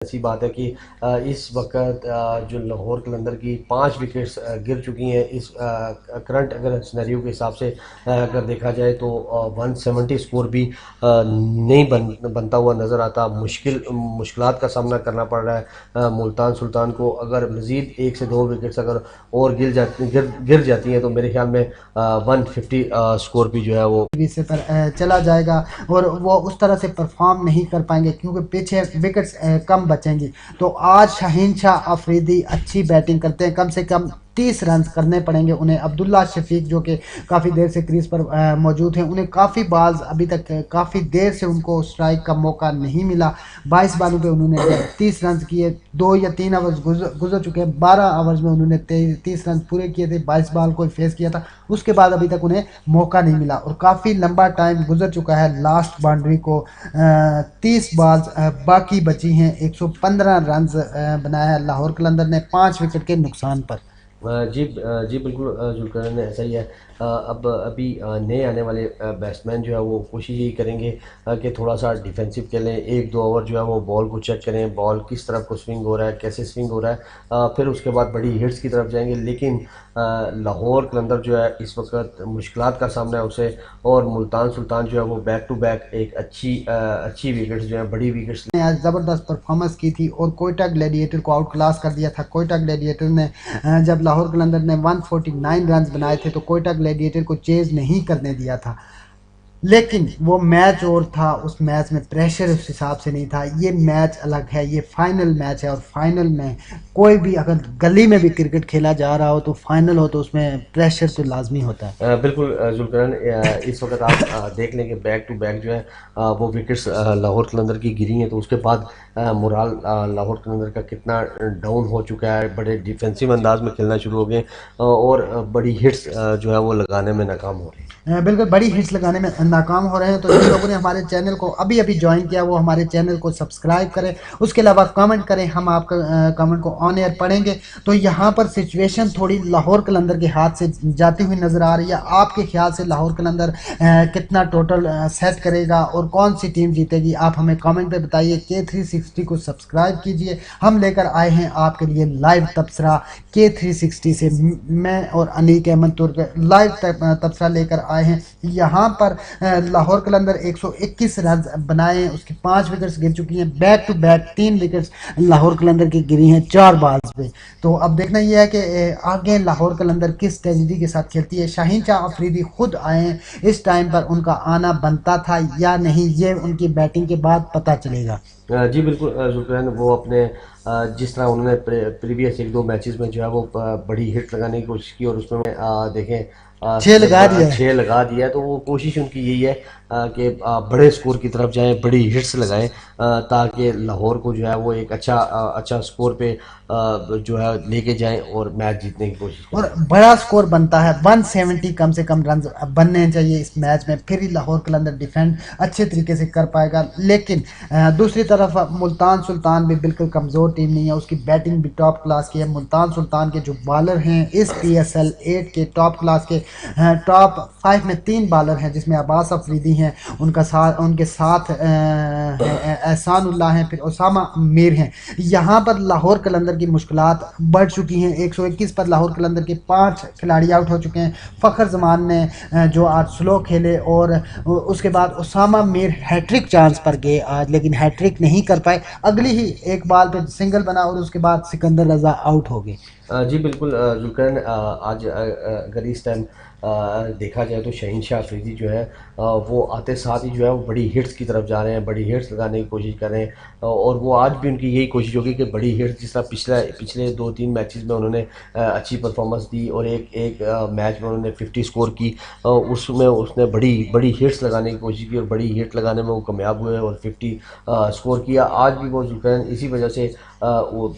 ऐसी बात है कि इस वक्त जो लाहौर कलंदर की 5 विकेट्स गिर चुकी हैं। इस करंट अगर सिनेरियो के हिसाब से अगर देखा जाए तो 170 स्कोर भी नहीं बनता हुआ नज़र आता। मुश्किलात का सामना करना पड़ रहा है मुल्तान सुल्तान को। अगर मज़ीद 1 से 2 विकेट्स अगर और गिर जाती हैं तो मेरे ख्याल में 150 स्कोर भी जो है वो से पर चला जाएगा और वो उस तरह से परफॉर्म नहीं कर पाएंगे क्योंकि पीछे विकेट्स कम बचेंगी। तो आज शाहीन शाह अफरीदी अच्छी बैटिंग करते हैं, कम से कम 30 रन करने पड़ेंगे उन्हें। अब्दुल्ला शफीक जो कि काफ़ी देर से क्रीज पर मौजूद हैं, उन्हें काफ़ी बाल्स अभी तक काफ़ी देर से उनको स्ट्राइक का मौका नहीं मिला। 22 बालों पे उन्होंने 30 रन किए। 2 या 3 ओवर्स गुजर चुके हैं, 12 ओवर्स में उन्होंने 30 रन पूरे किए थे। 22 बाल को फेस किया था, उसके बाद अभी तक उन्हें मौका नहीं मिला और काफ़ी लंबा टाइम गुजर चुका है लास्ट बाउंड्री को। 30 बॉल्स बाकी बची हैं। 115 रन बनाया है लाहौर कलंदर ने 5 विकेट के नुकसान पर। जी बिल्कुल जुल्करन ऐसा ही है। अब अभी नए आने वाले बैट्समैन जो है वो कोशिश यही करेंगे कि थोड़ा सा डिफेंसिव खेलें। 1-2 ओवर जो है वो बॉल को चेक करें, बॉल किस तरफ को स्विंग हो रहा है, कैसे स्विंग हो रहा है। फिर उसके बाद बड़ी हिट्स की तरफ जाएंगे। लेकिन लाहौर कलंदर जो है इस वक्त मुश्किलात का सामना है उसे। और मुल्तान सुल्तान जो है वो बैक टू बैक एक अच्छी विकेट्स जो है बड़ी विकेट्स ने आज ज़बरदस्त परफॉर्मेंस की थी और कोयटा ग्लैडिएटर को आउट क्लास कर दिया था। कोयटा ग्लैडिएटर ने जब लाहौर कलंदर ने 149 रन बनाए थे तो कोयटा ग्लैडिएटर को चेज नहीं करने दिया था। लेकिन वो मैच और था, उस मैच में प्रेशर उस हिसाब से नहीं था। ये मैच अलग है, ये फाइनल मैच है और फाइनल में कोई भी अगर गली में भी क्रिकेट खेला जा रहा हो तो फाइनल हो तो उसमें प्रेशर तो लाजमी होता है। बिल्कुल जुल्करन इस वक्त आप देख लें कि बैक टू बैक जो है वो विकेट्स लाहौर कलंदर की गिरी हैं। तो उसके बाद मोराल लाहौर कलंदर का कितना डाउन हो चुका है। बड़े डिफेंसिव अंदाज में खेलना शुरू हो गए और बड़ी हिट्स जो है वो लगाने में नाकाम हो रही है। बिल्कुल बड़ी हिट्स लगाने में नाकाम हो रहे हैं। तो जिन लोगों ने हमारे चैनल को अभी अभी ज्वाइन किया वो हमारे चैनल को सब्सक्राइब करें, उसके अलावा कमेंट करें, हम आपका कमेंट को ऑन एयर पढ़ेंगे। तो यहाँ पर सिचुएशन थोड़ी लाहौर कलंदर के हाथ से जाती हुई नज़र आ रही है। आपके ख्याल से लाहौर कलंदर कितना टोटल सेट करेगा और कौन सी टीम जीतेगी, आप हमें कमेंट पे बताइए। K360 को सब्सक्राइब कीजिए। हम लेकर आए हैं आपके लिए लाइव तबसरा K360 से। मैं और अनीक अहमद तुर्क लाइव तबसरा लेकर आए हैं। यहाँ पर लाहौर कलंदर 121 रन बनाए हैं, उसकी 5 विकेट्स गिर चुकी हैं। Back to back 3 wickets Lahore Qalandar की गिरी हैं 4 बॉल्स पे। तो अब देखना यह है कि आगे लाहौर कलंदर किस स्ट्रेटजी के साथ खेलती है। शाहीन शाह अफरीदी खुद आए हैं, इस टाइम पर उनका आना बनता था या नहीं, ये उनकी बैटिंग के बाद पता चलेगा। जी बिल्कुल जुल्करन वो अपने जिस तरह उन्होंने प्रीवियस 1-2 मैचेस में जो है वो बड़ी हिट लगाने की कोशिश की और उसमें देखें 6 लगा दिया है। 6 लगा दिया है। तो वो कोशिश उनकी यही है कि बड़े स्कोर की तरफ जाएं, बड़ी हिट्स लगाएं ताकि लाहौर को जो है वो एक अच्छा स्कोर पे जो है लेके जाएं और मैच जीतने की कोशिश और करें। बड़ा स्कोर बनता है। 170 कम से कम रन बनने चाहिए इस मैच में, फिर ही लाहौर कलंदर डिफेंड अच्छे तरीके से कर पाएगा। लेकिन दूसरी तरफ मुल्तान सुल्तान भी बिल्कुल कमज़ोर टीम नहीं है, उसकी बैटिंग भी टॉप क्लास की है। मुल्तान सुल्तान के जो बॉलर हैं इस PSL 8 के टॉप क्लास के, टॉप 5 में 3 बॉलर हैं जिसमें अब्बास अफरीदी हैं, उनके साथ एहसानुल्लाह हैं, फिर उसामा मीर हैं। यहाँ पर लाहौर कलंदर की मुश्किलात बढ़ चुकी हैं। 121 पर लाहौर कलंदर के 5 खिलाड़ी आउट हो चुके हैं। फ़खर जमान ने जो आज स्लो खेले और उसके बाद उसामा मीर हैट्रिक चांस पर गए आज, लेकिन हैट्रिक नहीं कर पाए। अगली ही एक बॉल पे सिंगल बना और उसके बाद सिकंदर रजा आउट हो गए। जी बिल्कुल जुल्करन आज अगर इस टाइम देखा जाए तो शहीन शाह अफरीदी जो है वो आते साथ ही जो है वो बड़ी हिट्स की तरफ जा रहे हैं, बड़ी हिट्स लगाने की कोशिश कर रहे हैं। और वो आज भी उनकी यही कोशिश होगी कि बड़ी हिट्स, जिस तरह पिछले 2-3 मैचेस में उन्होंने अच्छी परफॉर्मेंस दी और एक मैच में उन्होंने 50 स्कोर की। उसमें उसने बड़ी बड़ी हिट्स लगाने की कोशिश की और बड़ी हिट लगाने में वो कामयाब हुए और 50 स्कोर किया। आज भी वो जुल्करन इसी वजह से वो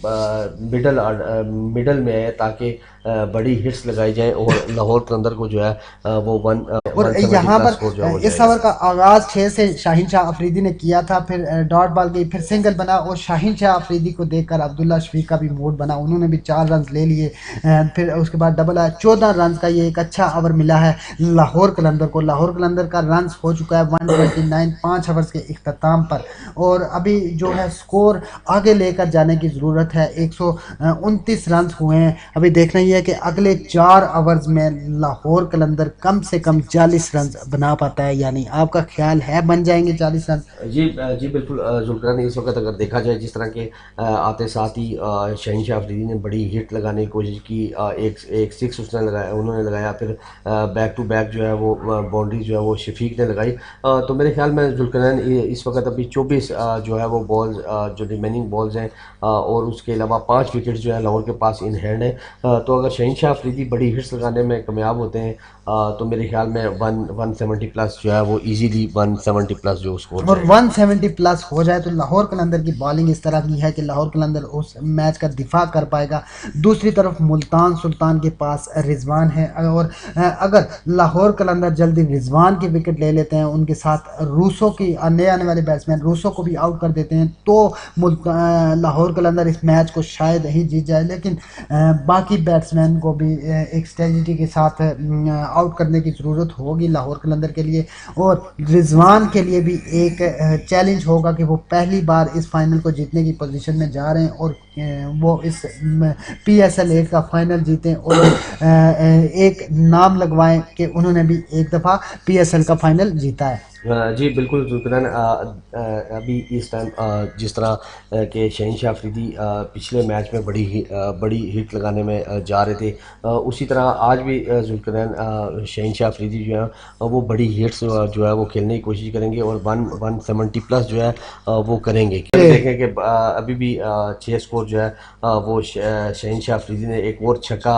मिडल में है ताकि बड़ी हिट्स लगाई जाएँ और लाहौर कलंदर को जो है वो और 170 यहाँ प्लस स्कोर जो है पर हो इस जाएगा। ओवर का आगाज 6 से शाहीन शाह अफरीदी ने किया था, फिर डॉट बॉल गई, फिर सिंगल बना और शाहीन शाह अफरीदी को देखकर अब्दुल्ला शफीक का भी मूड बना, उन्होंने भी 4 रन ले लिए। फिर उसके बाद डबल आया, 14 रन का ये एक अच्छा ओवर मिला है लाहौर कलंदर को। लाहौर कलंदर का रन हो चुका है 129 5 ओवर्स के इख्तिताम पर, और अभी जो है स्कोर आगे लेकर जाने की ज़रूरत है। 129 रन हुए हैं, अभी देखना ये है कि अगले 4 ओवर्स में लाहौर कलंदर कम से कम 40 रन बना पाता है या नहीं। आपका ख्याल है बन जाएंगे 40 रन? जी बिल्कुल। जुल्करन इस वक्त अगर देखा जाए जिस तरह के आते साथ ही शहीन अफरीदी ने बड़ी हिट लगाने की कोशिश की, एक एक सिक्स उसने लगाया, उन्होंने लगाया, फिर बैक टू बैक जो है वो बाउंड्री जो है वो शफीक ने लगाई। तो मेरे ख्याल में जुल्करन इस वक्त अभी 24 जो है वो बॉल्स जो रिमेनिंग बॉल्स हैं और उसके अलावा 5 विकेट जो है लाहौर के पास इन हैंड है। तो अगर शहीन अफरीदी बड़ी हिट्स लगाने में कामयाब होते हैं तो मेरे ख्याल में 170 प्लस जो है वो इजीली 170 प्लस जो स्कोर और जाएगा। 170 प्लस हो जाए तो लाहौर कलंदर की बॉलिंग इस तरह की है कि लाहौर कलंदर उस मैच का दिफा कर पाएगा। दूसरी तरफ मुल्तान सुल्तान के पास रिजवान है, और अगर लाहौर कलंदर जल्दी रिजवान की विकेट ले लेते हैं, उनके साथ रूसो की नए आने वाले बैट्समैन रूसो को भी आउट कर देते हैं, तो लाहौर कलंदर इस मैच को शायद ही जीत जाए। लेकिन बाकी बैट्समैन को भी एक स्ट्रेटजी के साथ आउट करने की ज़रूरत होगी लाहौर कलंदर के लिए, और रिजवान के लिए भी एक चैलेंज होगा कि वो पहली बार इस फाइनल को जीतने की पोजीशन में जा रहे हैं, और वो इस PSL 8 का फाइनल जीतें और एक नाम लगवाएं कि उन्होंने भी एक दफ़ा PSL का फाइनल जीता है। जी बिल्कुल जुल्करन। अभी इस टाइम जिस तरह के शहीन अफरीदी पिछले मैच में बड़ी हिट लगाने में जा रहे थे, उसी तरह आज भी जुल्करन शहीन अफरीदी जो है वो बड़ी हिट्स जो है वो खेलने की कोशिश करेंगे और 170 प्लस जो है वो करेंगे। क्योंकि देखें कि अभी भी 6 स्कोर जो है वो शहीन अफरीदी ने एक और छक्का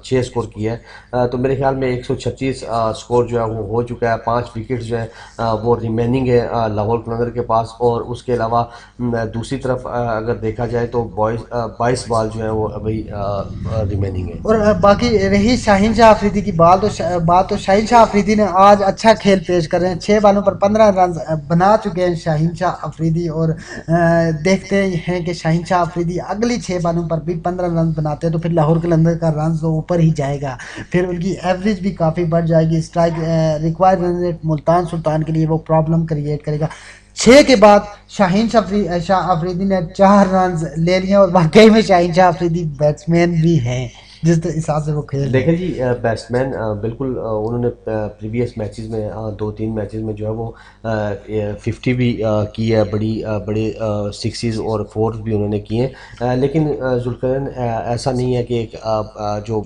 6 स्कोर किया है। तो मेरे ख्याल में 136 स्कोर जो है वो हो चुका है। 5 विकेट जो है वो रिमेनिंग है लाहौर कलंदर के पास, और उसके अलावा दूसरी तरफ अगर देखा जाए तो 22 बॉल जो है वो अभी रिमेनिंग है। और बाकी रही शाहीन शाह अफरीदी की बात तो शाहीन शाह अफरीदी ने आज अच्छा खेल पेश कर रहे हैं। 6 बॉलों पर 15 रन बना चुके हैं शाहीन शाह अफरीदी, और देखते हैं कि शाहीन शाह अफरीदी अगली 6 बॉलों पर भी 15 रन बनाते हैं तो फिर लाहौर कलंदर का रन तो ऊपर ही जाएगा, फिर उनकी एवरेज भी काफ़ी बढ़ जाएगी। Strike required run rate Multan Sultan के लिए वो प्रॉब्लम क्रिएट करेगा। 6 के बाद शाह अफरीदी ने 4 रन ले लिए, और वाकई में शाहीन शाह अफरीदी बैट्समैन भी हैं जिस हिसाब से वो खेल रहे देखें हैं। जी, बैट्समैन बिल्कुल उन्होंने प्रीवियस मैचेस में 2-3 मैचेस में जो है वो 50 भी की है, बड़े सिक्सेस और फोर्स भी उन्होंने किए हैं। लेकिन जुल्करन ऐसा नहीं है कि एक जो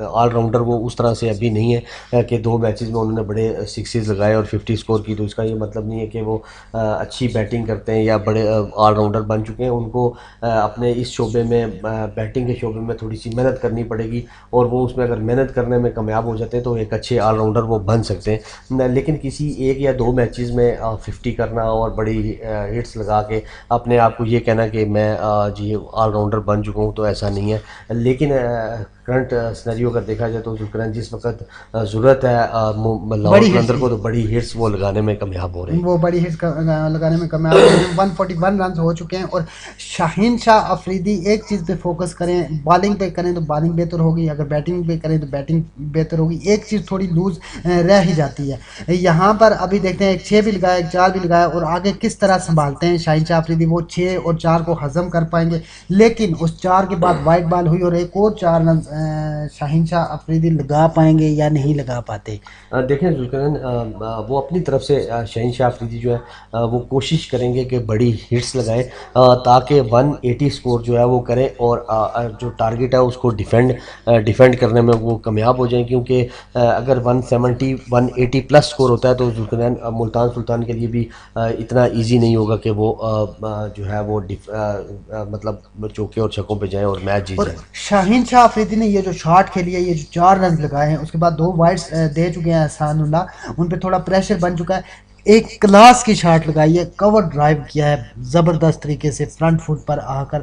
ऑलराउंडर वो उस तरह से अभी नहीं है कि 2 मैचेस में उन्होंने बड़े सिक्सेस लगाए और 50 स्कोर की। तो इसका ये मतलब नहीं है कि वो अच्छी बैटिंग करते हैं या बड़े ऑलराउंडर बन चुके हैं। उनको अपने इस शोबे में बैटिंग के शोबे में थोड़ी सी मेहनत करनी पड़ेगी, और वो उसमें अगर मेहनत करने में कामयाब हो जाते हैं तो एक अच्छे ऑलराउंडर वो बन सकते हैं। लेकिन किसी 1 या 2 मैचेस में 50 करना और बड़ी हिट्स लगा के अपने आप को ये कहना कि मैं जी ऑलराउंडर बन चुका हूँ, तो ऐसा नहीं है। लेकिन करंट सिनेरियो अगर देखा जाए तो जुल्करन जिस वक्त ज़रूरत है लाहौर बड़ी हिट्स कलंदर की, को, तो बड़ी हिट्स वो लगाने में कामयाब हो रहे हैं। वो बड़ी हिट्स लगाने में कामयाब हुए हैं। 141 रन हो चुके हैं, और शाहीन शाह अफरीदी एक चीज़ पे फोकस करें, बॉलिंग पे करें तो बॉलिंग बेहतर होगी, अगर बैटिंग पे करें तो बैटिंग बेहतर होगी। एक चीज़ थोड़ी लूज रह ही जाती है यहाँ पर। अभी देखते हैं, एक 6 भी लगाया, एक 4 भी लगाया, और आगे किस तरह संभालते हैं शाहीन शाह अफरीदी। वो 6 और 4 को हजम कर पाएंगे, लेकिन उस 4 के बाद वाइट बॉल हुई और एक और 4 रन शाहीन शाह अफरीदी लगा पाएंगे या नहीं लगा पाते। देखें जुल्करन, वो अपनी तरफ से शहीन शाह अफरीदी जो है वो कोशिश करेंगे कि बड़ी हिट्स लगाएं ताकि 180 स्कोर जो है वो करें, और जो टारगेट है उसको डिफेंड करने में वो कामयाब हो जाएं। क्योंकि अगर 170 180 प्लस स्कोर होता है तो जुल्करन मुल्तान सुल्तान के लिए भी इतना इजी नहीं होगा कि वो जो है वो मतलब चौके और छक्कों पे जाएं और मैच जीत और जाएं। शाहीन शाह अफरीदी ने ये जो शॉट खेली है, ये जो 4 रन लगाए हैं, उसके बाद 2 वाइड्स दे चुके हैं एहसानुल्लाह, उन पे थोड़ा प्रेशर बन चुका है। एक क्लास की शॉट लगाई है, कवर ड्राइव किया है ज़बरदस्त तरीके से फ्रंट फुट पर आकर।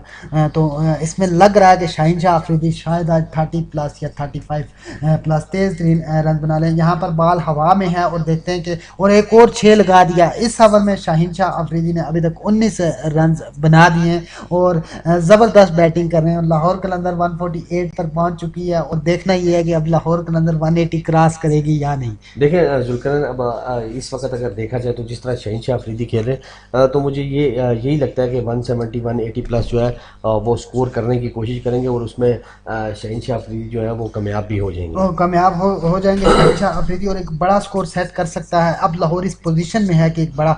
तो इसमें लग रहा है कि शाहीन शाह अफरीदी शायद आज 30 प्लस या 35 प्लस तेज़ तरीन रन बना लें। यहाँ पर बॉल हवा में है और देखते हैं कि और एक और 6 लगा दिया। इस ओवर में शाहीन शाह अफरीदी ने अभी तक 19 रन बना दिए हैं और ज़बरदस्त बैटिंग कर रहे हैं। लाहौर कलंदर 148 पर पहुँच चुकी है और देखना ये है कि अब लाहौर कलंदर 180 क्रॉस करेगी या नहीं। देखिए जुल्करन, अब इस वक्त अगर देखा जाए तो जिस तरह शहीन शाह अफरीदी खेल रहे हैं, तो मुझे ये यही लगता है कि 170 180 प्लस जो है वो स्कोर करने की कोशिश करेंगे और उसमें शहीन शाह अफरीदी जो है वो कामयाब भी हो जाएंगे। और कामयाब हो जाएंगे शहीन शाह अफरीदी और एक बड़ा स्कोर सेट कर सकता है। अब लाहौर इस पोजीशन में है कि एक बड़ा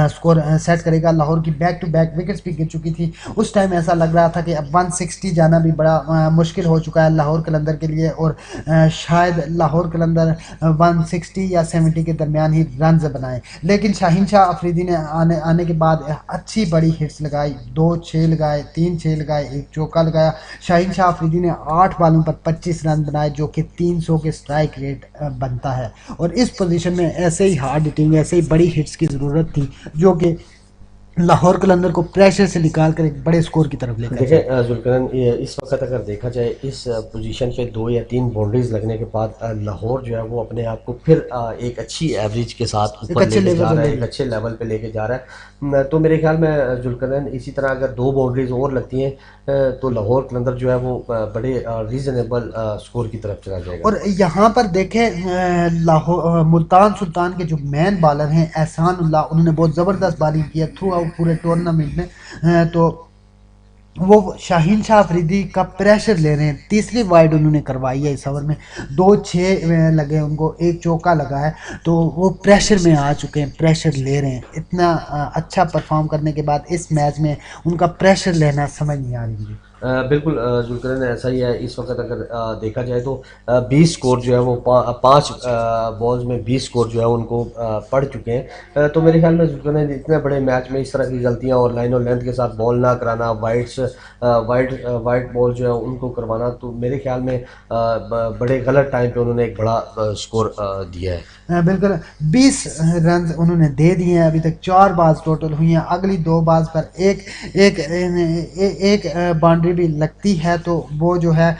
स्कोर सेट करेगा। लाहौर की बैक टू बैक विकेट्स भी गिर चुकी थी। उस टाइम ऐसा लग रहा था कि अब 160 जाना भी बड़ा मुश्किल हो चुका है लाहौर कलंदर के लिए और शायद लाहौर कलंदर 160 या 70 के दरमियान ही रन बनाए। लेकिन शाहीन शाह अफरीदी ने आने के बाद अच्छी बड़ी हिट्स लगाई, 2 6 लगाए, 3 6 लगाए, 1 चौका लगाया। शाहीन शाह अफरीदी ने 8 बॉलों पर 25 रन बनाए जो कि 300 के स्ट्राइक रेट बनता है। और इस पोजीशन में ऐसे ही हार्ड हिटिंग, ऐसे ही बड़ी हिट्स की ज़रूरत थी जो कि लाहौर कलंदर को प्रेशर से निकाल कर एक बड़े स्कोर की तरफ लेकर। देखिए जुल्करन, इस वक्त अगर देखा जाए इस पोजीशन पे 2 या 3 बाउंड्रीज लगने के बाद लाहौर जो है वो अपने आप को फिर एक अच्छी एवरेज के साथ ऊपर लेके जा रहा है, एक अच्छे लेवल पे लेके जा रहा है। तो मेरे ख्याल में जुल्करन इसी तरह अगर 2 बाउंड्रीज और लगती हैं तो लाहौर कलंदर जो है वो बड़े रीजनेबल स्कोर की तरफ चला जाएगा। और यहाँ पर देखें लाहौर मुल्तान सुल्तान के जो मेन बॉलर हैं एहसान उल्लाह, उन्होंने बहुत ज़बरदस्त बॉलिंग की है थ्रू आउट पूरे टूर्नामेंट में। तो वो शाहीन शाह अफरीदी का प्रेशर ले रहे हैं। तीसरी वाइड उन्होंने करवाई है इस ओवर में, 2 6 लगे उनको, 1 चौका लगा है। तो वो प्रेशर में आ चुके हैं, प्रेशर ले रहे हैं। इतना अच्छा परफॉर्म करने के बाद इस मैच में उनका प्रेशर लेना समझ नहीं आ रही मुझे। बिल्कुल जुल्करन, ऐसा ही है। इस वक्त अगर देखा जाए तो 20 स्कोर जो है वो 5 बॉल्स में 20 स्कोर जो है उनको पड़ चुके हैं। तो मेरे ख्याल में जुल्करन इतने बड़े मैच में इस तरह की गलतियां और लाइन और लेंथ के साथ बॉल ना कराना, वाइट बॉल जो है उनको करवाना, तो मेरे ख्याल में बड़े गलत टाइम पे उन्होंने एक बड़ा स्कोर दिया है। बिल्कुल 20 रन उन्होंने दे दिए हैं। अभी तक 4 बाल्स टोटल हुई हैं। अगली 2 बाल्स पर एक बाउंड्री भी लगती है तो वो जो है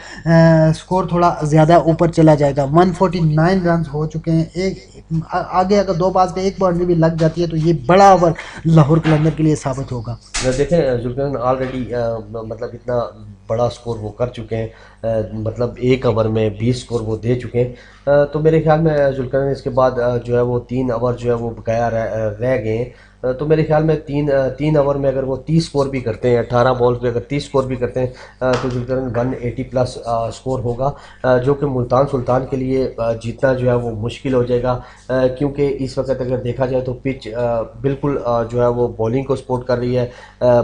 स्कोर थोड़ा ज़्यादा ऊपर चला जाएगा। 149 रन हो चुके हैं। आगे अगर 2 बाल्स पे एक बाउंड्री भी लग जाती है तो ये बड़ा ओवर लाहौर कलंदर के लिए साबित होगा। देखें जुल्करन, ऑलरेडी मतलब इतना बड़ा स्कोर वो कर चुके हैं, मतलब 1 ओवर में 20 स्कोर वो दे चुके हैं। तो मेरे ख्याल में जुल्करन इसके बाद जो है वो 3 ओवर जो है वो बकाया रह गए हैं। तो मेरे ख्याल में 3 ओवर में अगर वो 30 स्कोर भी करते हैं, 18 बॉल पे अगर 30 स्कोर भी करते हैं तो जुल्करन 180 प्लस स्कोर होगा, जो कि मुल्तान सुल्तान के लिए जीतना जो है वो मुश्किल हो जाएगा। क्योंकि इस वक्त अगर देखा जाए तो पिच बिल्कुल जो है वो बॉलिंग को सपोर्ट कर रही है,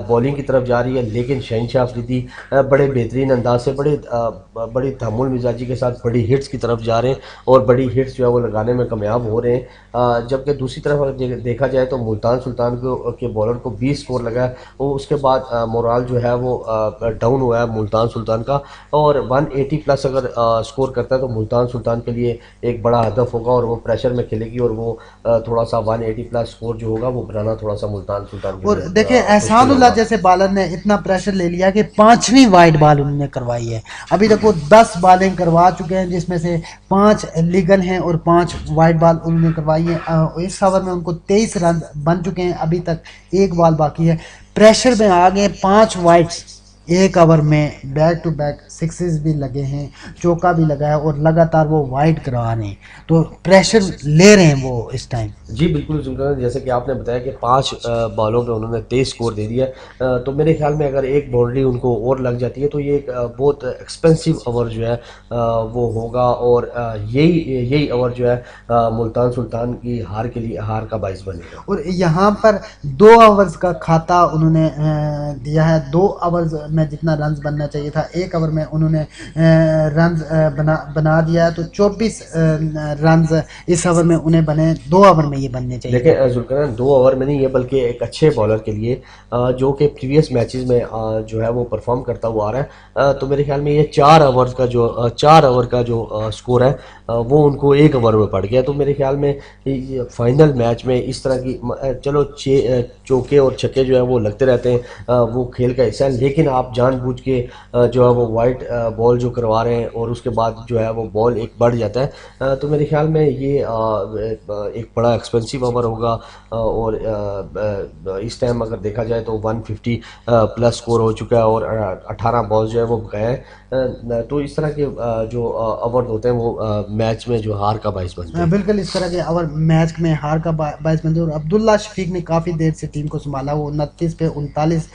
बॉलिंग की तरफ जा रही है। लेकिन शहीन शाह अफरीदी बड़े बेहतरीन अंदाज से बड़ी तहम्मुल मिजाजी के साथ बड़ी हिट्स की तरफ जा रहे हैं और बड़ी हिट्स जो है वो लगाने में कामयाब हो रहे हैं। जबकि दूसरी तरफ अगर देखा जाए तो मुल्तान सुल्तान के बॉलर को 20 स्कोर लगा है और उसके बाद मोराल जो है वो डाउन हुआ है मुल्तान सुल्तान का। और 180 प्लस अगर स्कोर करता है तो मुल्तान सुल्तान के लिए एक बड़ा हदफ होगा और वो प्रेशर में खेलेगी और वो थोड़ा सा 180 प्लस स्कोर जो होगा वो बनाना थोड़ा सा मुल्तान सुल्तान के और देखिए एहसानुल्लाह जैसे बॉलर ने इतना प्रेशर ले लिया कि 5वीं वाइड बॉल उन्होंने करवाई है। अभी तक वो 10 बॉलिंग करवा चुके हैं जिसमें से 5 लीगल हैं और 5 वाइड बॉल उन्होंने करवाई है। इस ओवर में उनको 23 रन बन चुके हैं। अभी तक 1 बॉल बाकी है। प्रेशर में आ गए 5 वाइड्स 1 ओवर में, बैक टू बैक 6 भी लगे हैं, चौका भी लगा है और लगातार वो वाइड करवा रहे हैं। तो प्रेशर ले रहे हैं वो इस टाइम। जी बिल्कुल जुल्करन, जैसे कि आपने बताया कि 5 बॉलों पे उन्होंने 23 स्कोर दे दिया। तो मेरे ख्याल में अगर एक बाउंड्री उनको और लग जाती है तो ये एक बहुत एक्सपेंसिव ओवर जो है वो होगा और यही ओवर जो है मुल्तान सुल्तान की हार का बाइस बनेगा। और यहाँ पर 2 ओवर्स का खाता उन्होंने दिया है। 2 ओवर्स में जितना रन बनना चाहिए था 1 ओवर में उन्होंने रन बना दिया है। तो 24 रन इस ओवर में उन्हें बने, 2 ओवर में ये बनने चाहिए देखिए थे। जुल्करन 2 ओवर में नहीं है बल्कि एक अच्छे बॉलर के लिए जो कि प्रीवियस मैचेस में जो है वो परफॉर्म करता हुआ आ रहा है, तो मेरे ख्याल में ये 4 ओवर का जो स्कोर है वो उनको 1 ओवर में पड़ गया। तो मेरे ख्याल में ये फाइनल मैच में इस तरह की चलो चौके और छक्के जो है वो लगते रहते हैं, वो खेल का हिस्सा है, लेकिन आप जानबूझ के जो है वो वाइट बॉल जो करवा रहे हैं और उसके बाद जो है वो बॉल एक बढ़ जाता है, तो मेरे ख्याल में ये एक बड़ा एक्सपेंसिव ओवर होगा। और इस टाइम अगर देखा जाए तो 150 प्लस स्कोर हो चुका है और 18 बॉल जो है वो गए हैं, तो इस तरह के जो ओवर होते हैं वो मैच में जो हार का बाइस बनते हैं। बिल्कुल इस तरह के ओवर मैच में हार का बायस बनते हैं। और अब्दुल्ला शफीक ने काफ़ी देर से टीम को संभाला, वो 29 पे 39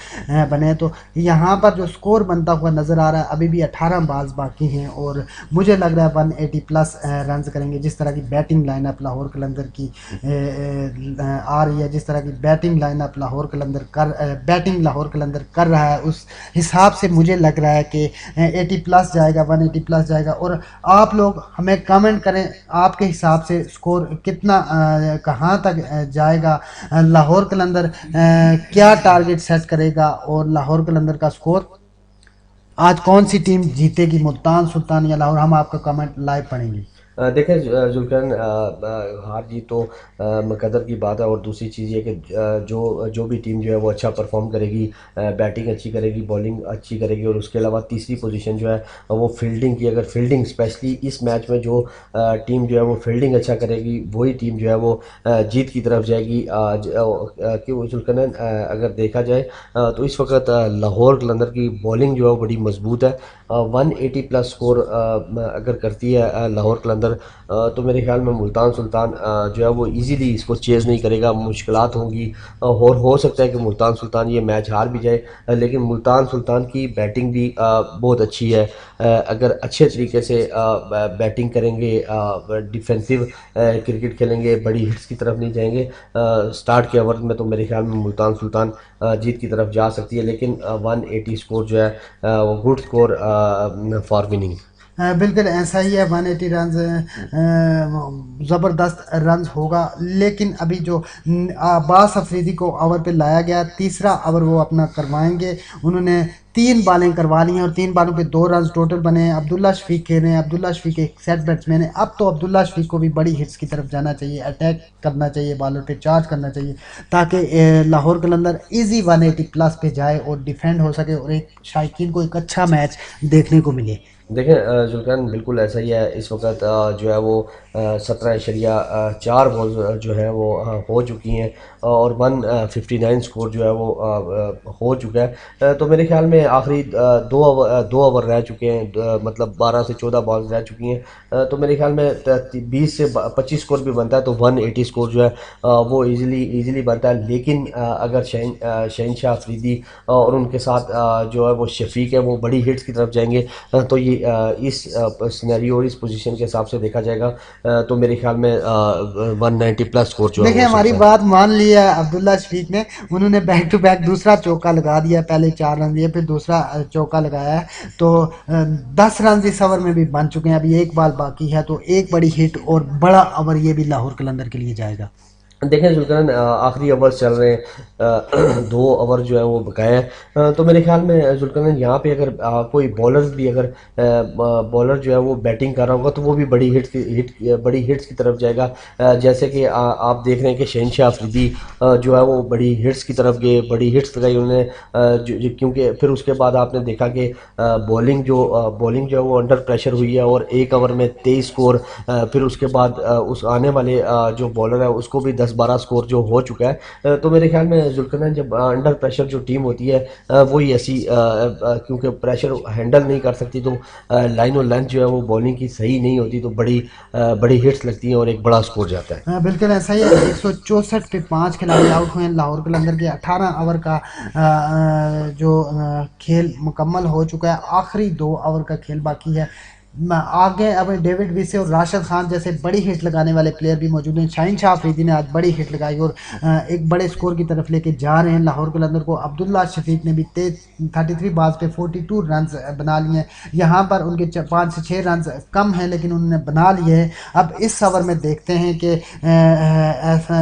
बने। तो यहाँ पर जो स्कोर बनता हुआ नज़र आ रहा है, अभी भी 18 बॉल्स बाकी हैं और मुझे लग रहा है 180 प्लस रन करेंगे। जिस तरह की बैटिंग लाइनअप लाहौर कलंदर की आ रही है, जिस तरह की बैटिंग लाइनअप बैटिंग लाहौर कलंदर कर रहा है, उस हिसाब से मुझे लग रहा है कि 80 प्लस जाएगा, 180 प्लस जाएगा। और आप लोग हमें कमेंट करें, आपके हिसाब से स्कोर कितना कहाँ तक जाएगा, लाहौर कलंदर क्या टारगेट सेट करेगा और लाहौर कलंदर का स्कोर आज कौन सी टीम जीतेगी, मुल्तान सुल्तान या लाहौर? हम आपका कमेंट लाइव पढ़ेंगे। देखें जुल्करन, हार जीत तो मुकद्दर की बात है, और दूसरी चीज़ ये कि जो जो भी टीम जो है वो अच्छा परफॉर्म करेगी, बैटिंग अच्छी करेगी, बॉलिंग अच्छी करेगी, और उसके अलावा तीसरी पोजीशन जो है वो फील्डिंग की, अगर फील्डिंग स्पेशली इस मैच में जो टीम जो है वो फील्डिंग अच्छा करेगी वही टीम जो है वो जीत की तरफ जाएगी। क्यों जुल्करन, अगर देखा जाए तो इस वक्त लाहौर कलंदर की बॉलिंग जो है वो बड़ी मजबूत है। 180 प्लस स्कोर अगर करती है लाहौर कलंदर, तो मेरे ख्याल में मुल्तान सुल्तान जो है वो इजीली इसको चेज़ नहीं करेगा, मुश्किलात होंगी, और हो सकता है कि मुल्तान सुल्तान ये मैच हार भी जाए, लेकिन मुल्तान सुल्तान की बैटिंग भी बहुत अच्छी है। अगर अच्छे तरीके से बैटिंग करेंगे, डिफेंसिव क्रिकेट खेलेंगे, बड़ी हिट्स की तरफ नहीं जाएंगे स्टार्ट के ओवर में, तो मेरे ख्याल में मुल्तान सुल्तान जीत की तरफ जा सकती है। लेकिन 180 स्कोर जो है वो गुड स्कोर फॉर विनिंग। बिल्कुल ऐसा ही है, 180 रन ज़बरदस्त रन होगा। लेकिन अभी जो अब्बास अफरीदी को ओवर पे लाया गया, तीसरा ओवर वो अपना करवाएंगे। उन्होंने 3 बॉलें करवा ली हैं और 3 बॉलों पे 2 रन टोटल बने हैं। अब्दुल्ला शफीक खेल रहे हैं, अब्दुल्ला शफीक एक सेट बैट्समैन है। अब तो अब्दुल्ला शफीक को भी बड़ी हिट्स की तरफ जाना चाहिए, अटैक करना चाहिए, बॉलर पे चार्ज करना चाहिए, ताकि लाहौर कलंदर इजी 180 प्लस पे जाए और डिफेंड हो सके और एक शायकीन को एक अच्छा मैच देखने को मिले। देखें जुल्करन, बिल्कुल ऐसा ही है। इस वक्त जो है वो 17.4 बॉल जो है वो हो चुकी हैं, और 159 स्कोर जो है वो हो चुका है। तो मेरे ख्याल में आखिरी 2 ओवर रह चुके हैं, मतलब 12 से 14 बॉल रह चुकी हैं, तो मेरे ख्याल में 20 से 25 स्कोर भी बनता है तो 180 स्कोर जो है वो इजीली बनता है। लेकिन अगर शहनशाह अफरीदी और उनके साथ जो है वो शफीक है वो बड़ी हिट्स की तरफ जाएंगे, तो ये इस सिनेरियो और इस पोजीशन के हिसाब से देखा जाएगा, तो मेरे ख्याल में 190 प्लस स्कोर जो है देखिए हो हमारी सकता है। बात मान ली है अब्दुल्ला शफीक ने, उन्होंने बैक टू बैक दूसरा चौका लगा दिया, पहले 4 रन दिए फिर दूसरा चौका लगाया है। तो 10 रन इस ओवर में भी बन चुके हैं, अभी एक बॉल बाकी है। तो एक बड़ी हिट और बड़ा ओवर ये भी लाहौर कलंदर के लिए जाएगा। देखें जुल्करन, आखिरी ओवर्स चल रहे हैं, 2 ओवर जो है वो बकाया है, तो मेरे ख्याल में जुल्करन यहाँ पे अगर कोई बॉलर भी अगर बॉलर जो है वो बैटिंग कर रहा होगा तो वो भी बड़ी हिट्स की तरफ जाएगा। जैसे कि आप देख रहे हैं कि शहनशाह अफरीदी जो है वो बड़ी हिट्स की तरफ गए, बड़ी हिट्स लगाई उन्होंने, क्योंकि फिर उसके बाद आपने देखा कि बॉलिंग जो है वो अंडर प्रेशर हुई है और 1 ओवर में 23 स्कोर, फिर उसके बाद उस आने वाले जो बॉलर है उसको भी 10-12 स्कोर जो हो चुका है। तो मेरे ख्याल में जुल्करन, जब अंडर प्रेशर जो टीम होती है वही ऐसी क्योंकि प्रेशर हैंडल नहीं कर सकती, तो लाइन और लेंथ जो है वो बॉलिंग की सही नहीं होती, तो बड़ी हिट्स लगती हैं और एक बड़ा स्कोर जाता है। हाँ बिल्कुल ऐसा ही है। 164 पे 5 खिलाड़ी आउट हुए हैं। लाहौर कलंदर के 18 ओवर का जो खेल मुकम्मल हो चुका है, आखिरी 2 ओवर का खेल बाकी है। आगे अब डेविड विसे और राशिद खान जैसे बड़ी हिट लगाने वाले प्लेयर भी मौजूद हैं। शाहीन शाह अफरीदी ने आज बड़ी हिट लगाई और एक बड़े स्कोर की तरफ लेके जा रहे हैं लाहौर कलंदर को। अब्दुल्ला शफीक ने भी 33 बॉल्स पे 42 रन बना लिए हैं। यहाँ पर उनके 5 से 6 रन कम हैं लेकिन उन्होंने बना लिए हैं। अब इस ओवर में देखते हैं कि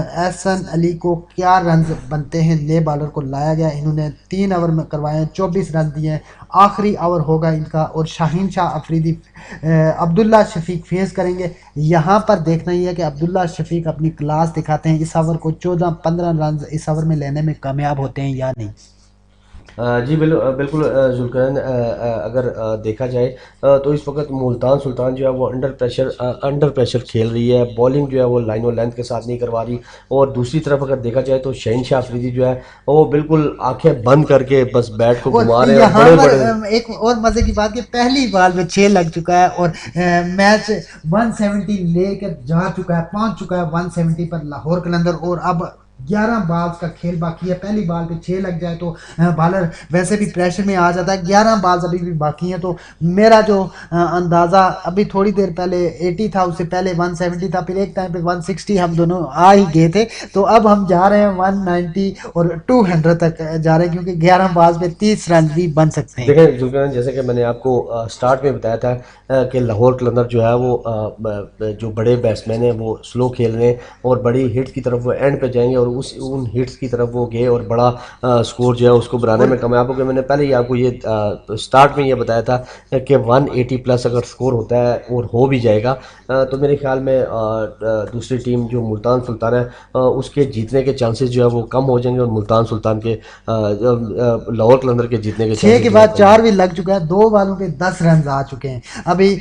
एहसन अली को क्या रन बनते हैं। ले बॉलर को लाया गया, इन्होंने 3 ओवर में करवाए हैं, 24 रन दिए हैं। आखिरी ओवर होगा इनका और शाहीन शाह अफरीदी अब्दुल्ला शफीक फेस करेंगे। यहाँ पर देखना ही है कि अब्दुल्ला शफीक अपनी क्लास दिखाते हैं, इस ओवर को 14-15 रन इस ओवर में लेने में कामयाब होते हैं या नहीं। जी बिल्कुल जुल्करन, अगर देखा जाए तो इस वक्त मुल्तान सुल्तान जो है वो अंडर प्रेशर खेल रही है। बॉलिंग जो है वो लाइन और लेंथ के साथ नहीं करवा रही। और दूसरी तरफ अगर देखा जाए तो शहीन शाह अफरीदी जो है वो बिल्कुल आंखें बंद करके बस बैट को घुमा रहे हैं। यहाँ पर एक और मजे की बात कि पहली बॉल में 6 लग चुका है और मैच 170 लेकर जा चुका है, पहुंच चुका है 170 पर लाहौर कलंदर। और अब 11 बॉल का खेल बाकी है। पहली बॉल पे 6 लग जाए तो बॉलर वैसे भी प्रेशर में आ जाता है। 11 बॉल्स अभी भी बाकी हैं तो मेरा जो अंदाज़ा अभी थोड़ी देर पहले 80 था, उससे पहले 170 था, फिर एक टाइम पे 160 हम दोनों आ ही गए थे। तो अब हम जा रहे हैं 190 और 200 तक जा रहे हैं क्योंकि 11 बॉल्स में 30 रन भी बन सकते हैं। देखें जुल्करन, जैसे कि मैंने आपको स्टार्ट में बताया था कि लाहौर कलंदर जो है वो जो बड़े बैट्समैन हैं वो स्लो खेल रहे हैं और बड़ी हिट्स की तरफ वो एंड पे जाएंगे और उन हिट्स की तरफ वो गए और बड़ा स्कोर जो है उसको बनाने में कामयाब हो गए। मैंने पहले ही आपको ये स्टार्ट में ये बताया था कि 180 प्लस अगर स्कोर होता है और हो भी जाएगा तो मेरे ख्याल में दूसरी टीम जो मुल्तान सुल्तान है उसके जीतने के चांसेस जो है वो कम हो जाएंगे और मुल्तान सुल्तान के लाहौर कलंदर के जीतने के 6 के बाद 4 भी लग चुका है। 2 बॉलों पे 10 रन आ चुके हैं। अभी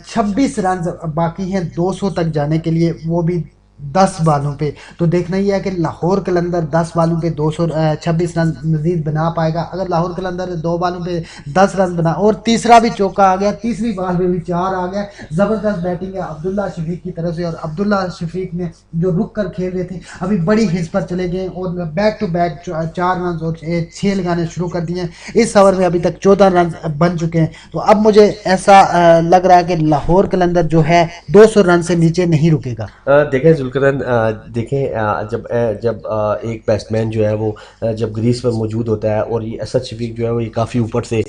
26 रन बाकी हैं 200 तक जाने के लिए, वो भी 10 बालों पे। तो देखना ही है कि लाहौर कलंदर 10 बालों पे 226 रन मजीद बना पाएगा। अगर लाहौर कलंदर 2 बालों पे 10 रन बना और तीसरा भी चौका आ गया, तीसरी बॉल पे भी 4 आ गया। ज़बरदस्त बैटिंग है अब्दुल्ला शफीक की तरफ से और अब्दुल्ला शफीक ने जो रुक कर खेल रहे थे अभी बड़ी हिट पर चले गए और बैक टू बैक 4 रन और 6 लगाने शुरू कर दिए। इस ओवर में अभी तक 14 रन बन चुके हैं। तो अब मुझे ऐसा लग रहा है कि लाहौर कलंदर जो है 200 रन से नीचे नहीं रुकेगा। देखें जुल्करन, देखें जब जब एक बैट्समैन जो है वो जब ग्रीस पर मौजूद होता है और ये असद शफीक जो है वो ये काफ़ी ऊपर से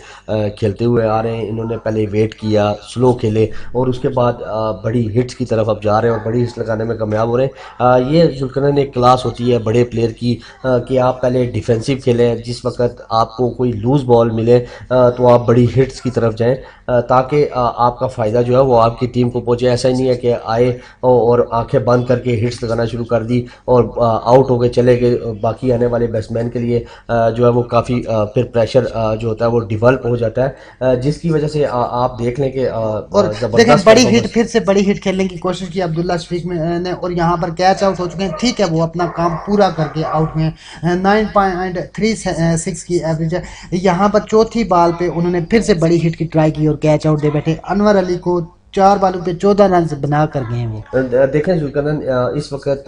खेलते हुए आ रहे हैं। इन्होंने पहले वेट किया, स्लो खेले और उसके बाद बड़ी हिट्स की तरफ अब जा रहे हैं और बड़ी हिट्स लगाने में कामयाब हो रहे हैं। ये जुल्करन एक क्लास होती है बड़े प्लेयर की कि आप पहले डिफेंसिव खेलें, जिस वक्त आपको कोई लूज़ बॉल मिले तो आप बड़ी हिट्स की तरफ जाएँ ताकि आपका फ़ायदा जो है वो आपकी टीम को पहुँचे। ऐसा ही नहीं है कि आए और आंखें बंद करके हिट्स लगाना शुरू कर दी और आउट हो गए चले गए। बाकी आने वाले बैट्समैन के लिए जो है वो काफ़ी फिर प्रेशर जो होता है वो डिवेल्प हो जाता है, जिसकी वजह से आप देख लें कि और देखें बड़ी हिट, फिर से बड़ी हिट खेलने की कोशिश की अब्दुल्ला शफीक ने और यहाँ पर कैच आउट हो चुके हैं। ठीक है, वो अपना काम पूरा करके आउट हुए हैं। 9.36 की एवरेज है। यहाँ पर चौथी बॉल पे उन्होंने फिर से बड़ी हिट की ट्राई की और कैच आउट दे बैठे। अनवर अली को 4 बॉलों पे 14 रन बना कर गए हैं वो। देखें जुल्करन, इस वक्त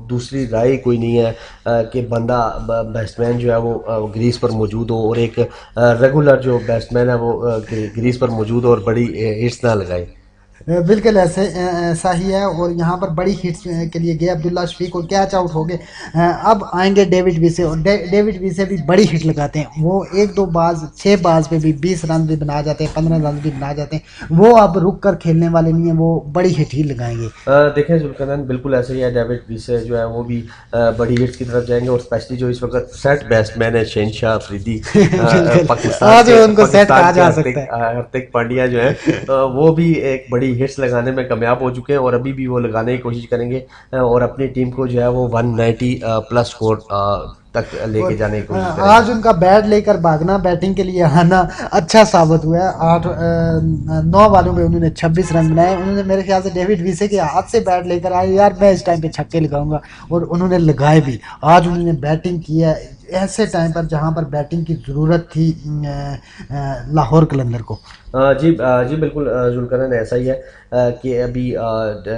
दूसरी राय कोई नहीं है कि बंदा बैट्समैन जो है वो ग्रीस पर मौजूद हो और एक रेगुलर जो बैट्समैन है वो ग्रीस पर मौजूद हो और बड़ी हिट्स ना लगाए। बिल्कुल ऐसा ही है और यहाँ पर बड़ी हिट्स के लिए गए अब्दुल्ला शफीक और कैच आउट हो गए। अब आएंगे डेविड विसे और डेविड विसे भी बड़ी हिट लगाते हैं। वो 1-2 बाज 6 बाज पे भी 20 रन भी बना जाते हैं, 15 रन भी बना जाते हैं। वो अब रुक कर खेलने वाले नहीं है, वो बड़ी हिट ही लगाएंगे। देखें जुल्करन, बिल्कुल ऐसे ही है। डेविड विसे जो है वो भी बड़ी हिट्स की तरफ जाएंगे और स्पेशली जो इस वक्त सेट बैट्समैन है शहीन शाह अफरीदी पाकिस्तान के, उनको सेट कहा जा सकता है। हार्दिक पांड्या जो है वो भी एक बड़ी हिट्स लगाने में कामयाब हो चुके हैं और अभी भी वो लगाने की कोशिश करेंगे और अपनी टीम को जो है वो 190 प्लस स्कोर तक लेके जाने की कोशिश करेंगे। आज उनका बैट लेकर भागना, बैटिंग के लिए आना अच्छा साबित हुआ है। 9 बॉलों पे उन्होंने 26 रन बनाए। उन्होंने मेरे ख्याल से डेविड विसे के हाथ से बैट लेकर आए, यार मैं इस टाइम पे छक्के लगाऊंगा, और उन्होंने लगाए भी। आज उन्होंने बैटिंग की है ऐसे टाइम पर जहां पर बैटिंग की ज़रूरत थी लाहौर कलंदर को। जी बिल्कुल जुल्करन, ऐसा ही है कि अभी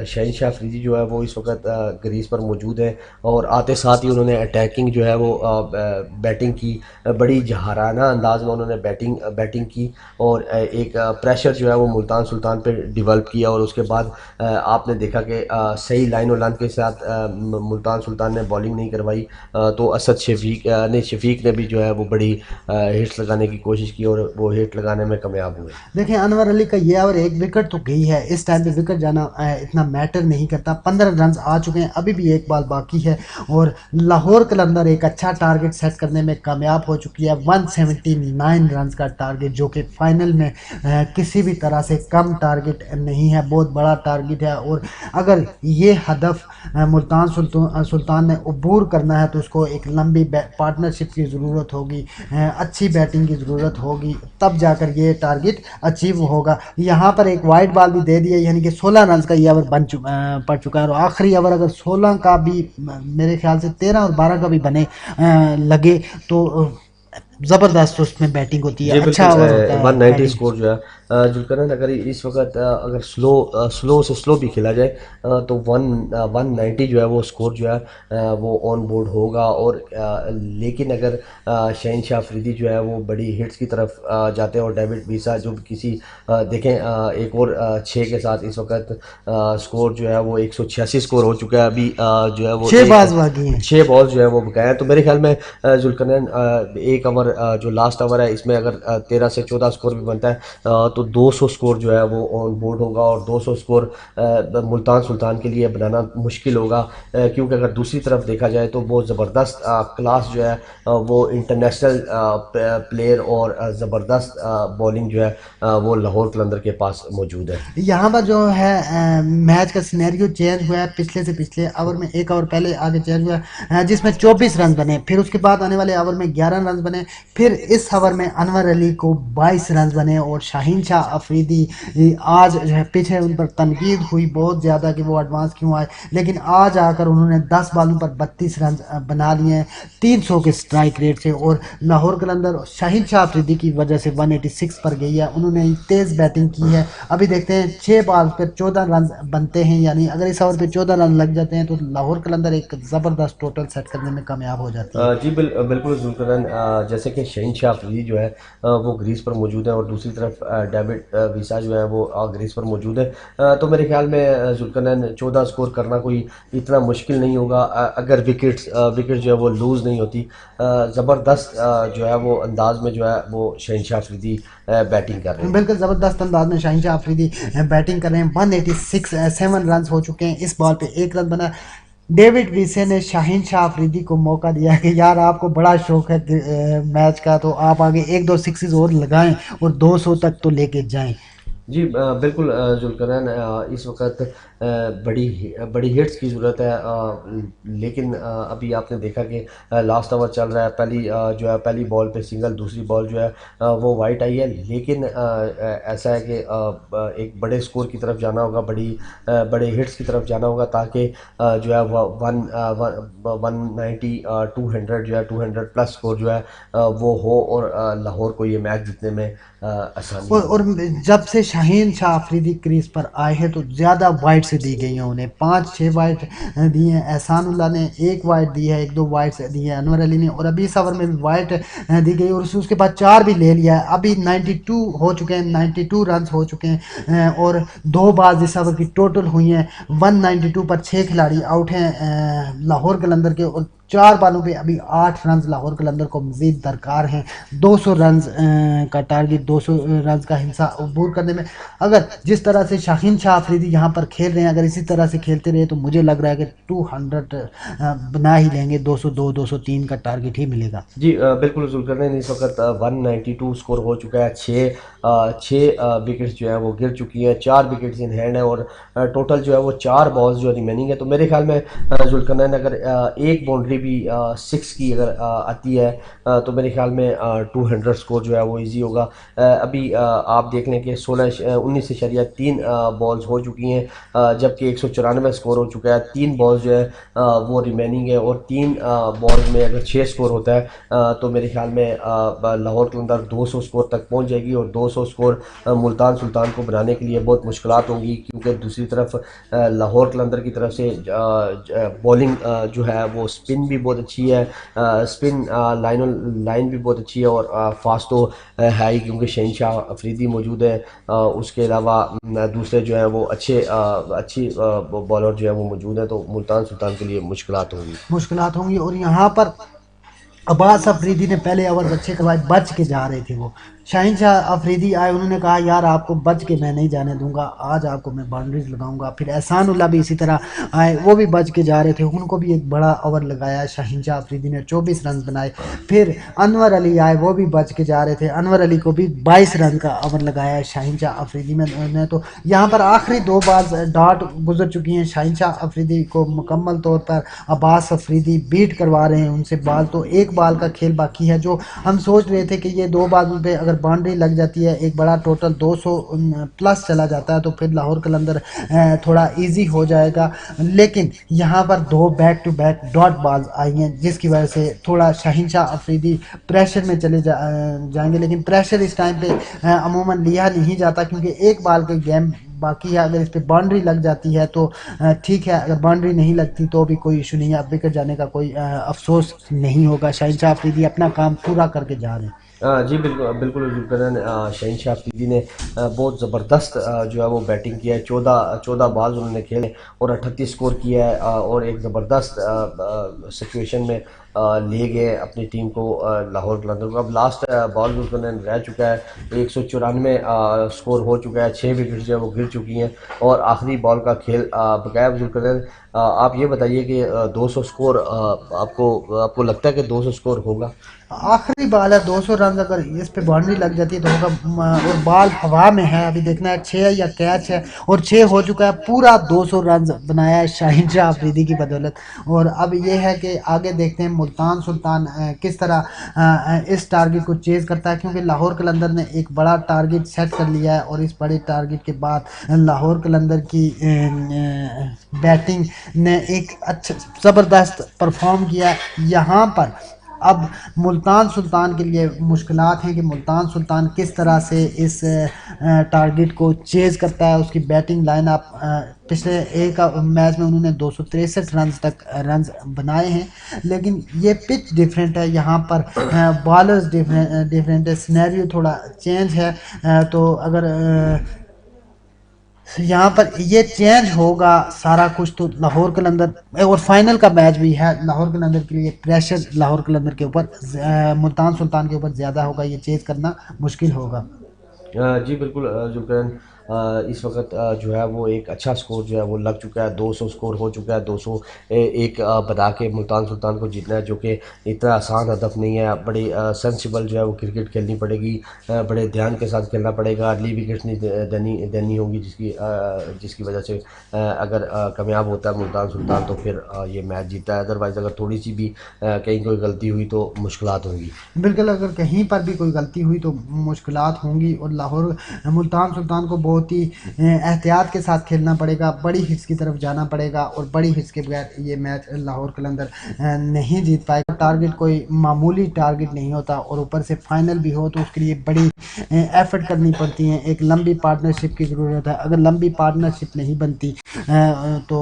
शहीन शाह अफरीदी जो है वो इस वक्त ग्रीस पर मौजूद है और आते साथ ही उन्होंने अटैकिंग जो है वो बैटिंग की, बड़ी जहाराना अंदाज में उन्होंने बैटिंग की और एक प्रेशर जो है वो मुल्तान सुल्तान पे डेवलप किया। और उसके बाद आपने देखा कि सही लाइन और लेंथ के साथ मुल्तान सुल्तान ने बॉलिंग नहीं करवाई, तो असद शफीक ने भी जो है वो बड़ी हिट्स लगाने की कोशिश की और वो हिट लगाने में कामयाब हुए। देखिए अनवर अली का ये और एक विकेट तो गई है, इस टाइम पे विकेट जाना इतना मैटर नहीं करता। 15 रन आ चुके हैं, अभी भी एक बॉल बाकी है और लाहौर कलंदर एक अच्छा टारगेट सेट करने में कामयाब हो चुकी है। 179 रन का टारगेट, जो कि फाइनल में किसी भी तरह से कम टारगेट नहीं है, बहुत बड़ा टारगेट है। और अगर ये हदफ मुल्तान सुल्तान ने अबूर करना है तो उसको एक लंबी पार्टनरशिप की ज़रूरत होगी, अच्छी बैटिंग की ज़रूरत होगी, तब जाकर ये टारगेट अचीव होगा। यहाँ पर एक वाइड बॉल भी दे दिया, यानी कि 16 रन का ये ओवर पड़ चुका है। और आखिरी ओवर अगर 16 का भी, मेरे ख्याल से 13 और 12 का भी बने लगे तो ज़बरदस्त उसमें बैटिंग होती है, जी अच्छा बिल्कुल। ओवर होता है 190 बैटिंग। स्कोर जो है जुल्करन, अगर इस वक्त अगर स्लो से स्लो भी खेला जाए तो 190 जो है वो स्कोर जो है वो ऑन बोर्ड होगा। और लेकिन अगर शहनशाह अफरीदी जो है वो बड़ी हिट्स की तरफ जाते हैं और डेविड वीसा जो किसी देखें एक और 6 के साथ इस वक्त स्कोर जो है वो 186 स्कोर हो चुका है। अभी जो है वो 6 बाज बाकी हैं। 6 बॉल जो है वो बकाया है। तो मेरे ख्याल में जुल्करन एक ओवर जो लास्ट ओवर है इसमें अगर 13 से 14 स्कोर भी बनता है तो 200 स्कोर जो है वो ऑन बोर्ड होगा। और 200 स्कोर मुल्तान सुल्तान के लिए बनाना मुश्किल होगा, क्योंकि अगर दूसरी तरफ देखा जाए तो वो ज़बरदस्त क्लास जो है वो इंटरनेशनल प्लेयर और ज़बरदस्त बॉलिंग जो है वो लाहौर कलंदर के पास मौजूद है। यहाँ पर जो है मैच का सिनेरियो चेंज हुआ है पिछले से पिछले ओवर में, एक ओवर पहले आगे चेंज हुआ है जिसमें 24 रन बने, फिर उसके बाद आने वाले ओवर में 11 रन बने, फिर इस ओवर में अनवर अली को 22 रन बने। और शाहीन शाह अफरीदी आज जो है, पीछे उन पर तनकीद हुई बहुत ज़्यादा कि वो एडवांस क्यों आए, लेकिन आज आकर उन्होंने 10 बॉलों पर 32 रन बना लिए हैं 300 के स्ट्राइक रेट से। और लाहौर कलंदर शाहीन शाह अफरीदी की वजह से 186 पर गई है, उन्होंने तेज़ बैटिंग की है। अभी देखते हैं 6 बॉल पर 14 रन बनते हैं, यानी अगर इस ओवर पे 14 रन लग जाते हैं तो लाहौर कलंदर एक ज़बरदस्त टोटल सेट करने में कामयाब हो जाती है। जी बिल्कुल जुल्करन, जैसे कि शहीन शाह अफरीदी जो है वो ग्रीस पर मौजूद है और दूसरी तरफ डेविड वीसा जो है वो ग्रीस पर मौजूद है। तो मेरे ख्याल में जुल्करन 14 स्कोर करना कोई इतना मुश्किल नहीं होगा, अगर विकेट जो है वो लूज़ नहीं होती। ज़बरदस्त जो है वो अंदाज में जो है वो शहीन शाह अफरीदी बैटिंग कर रहे हैं। बिल्कुल ज़बरदस्त अंदाज में शाहीन शाह अफरीदी बैटिंग कर रहे हैं। 186 रन हो चुके हैं, इस बॉल पे एक रन बना। डेविड विसे ने शाहीन शाह अफरीदी को मौका दिया कि यार आपको बड़ा शौक है मैच का, तो आप आगे एक दो सिक्सेस और लगाएं और 200 तक तो लेके जाएं। जी बिल्कुल। जुल्करन, इस वक्त बड़ी बड़ी हिट्स की ज़रूरत है, लेकिन अभी आपने देखा कि लास्ट ओवर चल रहा है। जो है पहली बॉल पे सिंगल, दूसरी बॉल जो है वो वाइट आई है। लेकिन ऐसा है कि एक बड़े स्कोर की तरफ जाना होगा, बड़े हिट्स की तरफ जाना होगा, ताकि जो है वो 190 200 जो है 200 प्लस स्कोर जो है वो हो और लाहौर को ये मैच जीतने में आसानी हो। और जब से शाहीन शाह अफरीदी क्रीज पर आए हैं तो ज़्यादा वाइड से दी गई हैं उन्हें, 5-6 वाइड दी हैं। एहसानुल्लाह ने 1 वाइड दी है, 1-2 वाइड दी है अनवर अली ने, और अभी इस ओवर में भी वाइड दी गई और उसके बाद 4 भी ले लिया है। अभी 92 हो चुके हैं, 92 रन हो चुके हैं और 2 बाज इस ओवर की टोटल हुई हैं। 192 पर 6 खिलाड़ी आउट हैं लाहौर कलंदर के, और 4 बालों पे अभी 8 रन लाहौर कलंदर को मजीद दरकार हैं 200 रन का टारगेट, 200 रन का हिस्सा अबूर करने में। अगर जिस तरह से शाहीन शाह अफरीदी यहाँ पर खेल रहे हैं, अगर इसी तरह से खेलते रहे तो मुझे लग रहा है कि 200 बना ही लेंगे, 202 203 का टारगेट ही मिलेगा। जी बिल्कुल जुल्करनैन, इस वक्त 192 स्कोर हो चुका है। छः विकेट्स जो है वो गिर चुकी हैं, 4 विकेट्स इन हैंड है और टोटल जो है वो 4 बॉल्स जो रिमेनिंग है। तो मेरे ख्याल में जुल्करनैन अगर एक बाउंड्री भी 6 की अगर आती है तो मेरे ख्याल में 200 स्कोर जो है वो इजी होगा। अभी आप देख लें कि 19.3 बॉल्स हो चुकी हैं, जबकि 194 स्कोर हो चुका है। 3 बॉल्स जो है वो रिमेनिंग है और 3 बॉल्स में अगर 6 स्कोर होता है तो मेरे ख्याल में लाहौर कलंदर 200 स्कोर तक पहुंच जाएगी और 200 स्कोर मुल्तान सुल्तान को बनाने के लिए बहुत मुश्किलात होंगी, क्योंकि दूसरी तरफ लाहौर कलंदर की तरफ से बॉलिंग जो है वो स्पिन भी भी बहुत अच्छी है, स्पिन लाइन भी बहुत अच्छी है, और फास्ट तो है ही क्योंकि शहनशाह अफरीदी मौजूद है। उसके अलावा दूसरे जो है वो अच्छी बॉलर जो है वो मौजूद है, तो मुल्तान सुल्तान के लिए मुश्किलात होंगी। मुश्किलात होंगी। और यहाँ पर अब्बास अफरीदी ने पहले ओवर अच्छे करवाए, बच के जा रहे थे वो। शाहीन शाह अफरीदी आए, उन्होंने कहा यार आपको बच के मैं नहीं जाने दूंगा, आज आपको मैं बाउंड्रीज लगाऊंगा। फिर एहसान उल्ला भी इसी तरह आए, वो भी बच के जा रहे थे, उनको भी एक बड़ा ओवर लगाया। शाहीन शाह अफरीदी ने 24 रन बनाए। फिर अनवर अली आए, वो भी बच के जा रहे थे, अनवर अली को भी 22 रन का ओवर लगाया शाहीन शाह अफरीदी में ने। तो यहाँ पर आखिरी 2 बाल डॉट गुजर चुकी हैं, शाहीन शाह अफरीदी को मुकम्मल तौर पर अब्बास अफरीदी बीट करवा रहे हैं उनसे बाल। तो एक बाल का खेल बाकी है, जो हम सोच रहे थे कि ये 2 बालों पे अगर बाउंड्री लग जाती है, एक बड़ा टोटल 200 प्लस चला जाता है, तो फिर लाहौर कलंदर थोड़ा इजी हो जाएगा। लेकिन यहाँ पर 2 बैक टू बैक डॉट बाल्स आई हैं, जिसकी वजह से थोड़ा शाहीन शाह अफरीदी प्रेशर में जाएंगे। लेकिन प्रेशर इस टाइम पे अमूमन लिया नहीं जाता, क्योंकि एक बाल का गेम बाकी है। अगर इस पे बाउंड्री लग जाती है तो ठीक है, अगर बाउंड्री नहीं लगती तो भी कोई इशू नहीं है, अब विकेट जाने का कोई अफसोस नहीं होगा। शाहीन शाह अफरीदी अपना काम पूरा करके जा रहे हैं। जी बिल्कुल बिल्कुल जुलकरन, शहनशाह अफरीदी ने बहुत ज़बरदस्त जो है वो बैटिंग किया है। 14 बॉल उन्होंने खेले और 38 स्कोर किया है, और एक ज़बरदस्त सिचुएशन में ले गए अपनी टीम को लाहौर कलंदर को। अब लास्ट बॉल जुलकरन रह चुका है, 194 स्कोर हो चुका है, 6 विकेट जो है वो गिर चुकी हैं, और आखिरी बॉल का खेल बकाया। जुलकरन, आप ये बताइए कि 200 स्कोर आपको आपको लगता है कि 200 स्कोर होगा? आखिरी बॉल है, 200 रन अगर इस पे बाउंड्री लग जाती है तो होगा। और बॉल हवा में है, अभी देखना है 6 या कैच है, और 6 हो चुका है। पूरा 200 रन बनाया है शाहीन शाह अफरीदी की बदौलत। और अब ये है कि आगे देखते हैं मुल्तान सुल्तान किस तरह इस टारगेट को चेज करता है, क्योंकि लाहौर कलंदर ने एक बड़ा टारगेट सेट कर लिया है, और इस बड़े टारगेट के बाद लाहौर कलंदर की बैटिंग ने एक अच्छा ज़बरदस्त परफॉर्म किया यहाँ पर। अब मुल्तान सुल्तान के लिए मुश्किलात हैं कि मुल्तान सुल्तान किस तरह से इस टारगेट को चेज करता है। उसकी बैटिंग लाइनअप, पिछले एक मैच में उन्होंने 263 रन तक रन बनाए हैं, लेकिन ये पिच डिफरेंट है, यहाँ पर बॉलर्स डिफरेंट है, सिनेरियो थोड़ा चेंज है। तो अगर यहाँ पर ये चेंज होगा सारा कुछ, तो लाहौर कलंदर, और फाइनल का मैच भी है लाहौर कलंदर के लिए, प्रेशर लाहौर कलंदर के ऊपर मुल्तान सुल्तान के ऊपर ज़्यादा होगा, ये चेज करना मुश्किल होगा। जी बिल्कुल जुल्करन, इस वक्त जो है वो एक अच्छा स्कोर जो है वो लग चुका है, 200 स्कोर हो चुका है। 200 एक बना के मुल्तान सुल्तान को जीतना है, जो कि इतना आसान हदफ नहीं है। बड़ी सेंसिबल जो है वो क्रिकेट खेलनी पड़ेगी, बड़े ध्यान के साथ खेलना पड़ेगा, अर्ली विकेट नहीं देनी देनी होगी, जिसकी वजह से अगर कामयाब होता है मुल्तान सुल्तान तो फिर ये मैच जीता है। अदरवाइज़ अगर थोड़ी सी भी कहीं कोई गलती हुई तो मुश्किलात होंगी। बिल्कुल, अगर कहीं पर भी कोई गलती हुई तो मुश्किलात होंगी, और लाहौर मुल्तान सुल्तान को बहुत ही एहतियात के साथ खेलना पड़ेगा, बड़ी हिट्स की तरफ जाना पड़ेगा, और बड़ी हिट्स के बगैर ये मैच लाहौर कलंदर नहीं जीत पाएगा। टारगेट कोई मामूली टारगेट नहीं होता, और ऊपर से फाइनल भी हो तो उसके लिए बड़ी एफर्ट करनी पड़ती है, एक लंबी पार्टनरशिप की ज़रूरत है। अगर लंबी पार्टनरशिप नहीं बनती तो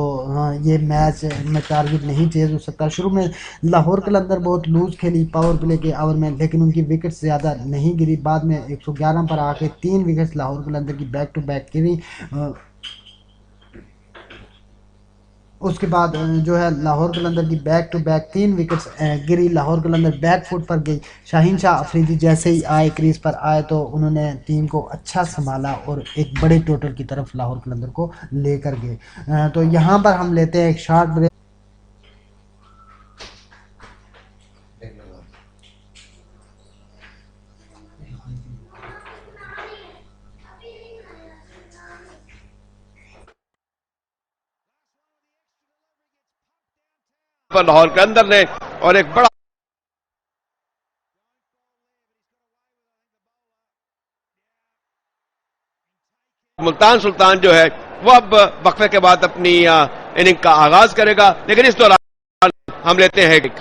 ये मैच में टारगेट नहीं चेज हो सकता। शुरू में लाहौर कलंदर बहुत लूज खेली पावर प्ले के ओवर में, लेकिन उनकी विकेट्स ज़्यादा नहीं गिरी। बाद में 111 पर आके 3 विकेट्स लाहौर कलंदर की बैक टू बैक गिरी। उसके बाद जो है लाहौर कलंदर की बैक टू बैक 3 विकेट्स गिरी, लाहौर कलंदर बैक फुट पर गई। शाहीन शाह अफरीदी जैसे ही आए, क्रीज पर आए, तो उन्होंने टीम को अच्छा संभाला और एक बड़े टोटल की तरफ लाहौर कलंदर को लेकर गए। तो यहाँ पर हम लेते हैं एक शॉर्ट ब्रेक। पर लाहौर के अंदर ने और एक बड़ा मुल्तान सुल्तान जो है वो अब वक्फे के बाद अपनी इनिंग का आगाज करेगा, लेकिन इस दौरान हम लेते हैं एक